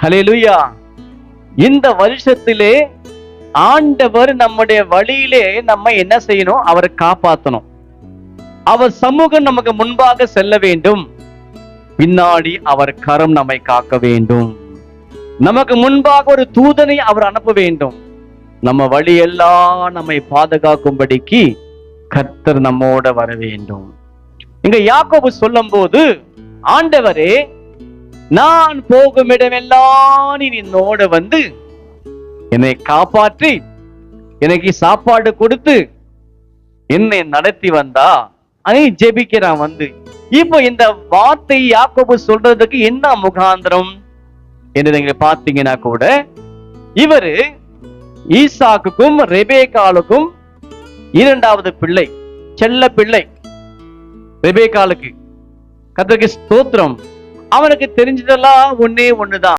ஹல்லேலூயா. இந்த வருஷத்திலே ஆண்டவர் நம்முடைய வழியிலே நம்ம என்ன செய்யணும்? அவரை காப்பாற்றணும். அவர் சமூகம் நமக்கு முன்பாக செல்ல வேண்டும், பின்னாடி அவர் கரம் நம்மை காக்க வேண்டும். நமக்கு முன்பாக ஒரு தூதனை அவர் அனுப்ப வேண்டும். நம்ம வழியெல்லாம் நம்மை பாதுகாக்கும்படிக்கு கர்த்தர் நம்மோட வர வேண்டும். இங்க யாக்கோபு சொல்லும் போது, ஆண்டவரே, நான் போகும் இடமெல்லாம் நீ என்னோட வந்து என்னை காப்பாற்றி எனக்கு சாப்பாடு கொடுத்து என்னை நடத்தி வந்தா அதை ஜெபிக்கிறான் வந்து. இப்போ இந்த வார்த்தை யாக்கோபு சொல்றதுக்கு என்ன முகாந்திரம் என்று நீங்க பார்த்தீங்கன்னா கூட, இவரு ஈசாக்குக்கும் ரெபேக்காளுக்கும் இரண்டாவது பிள்ளை, செல்ல பிள்ளை ரெபேக்காளுக்கு. கர்த்தருக்கு ஸ்தோத்திரம். அவனுக்கு தெரிஞ்சதெல்லாம் ஒன்னே ஒண்ணுதான்,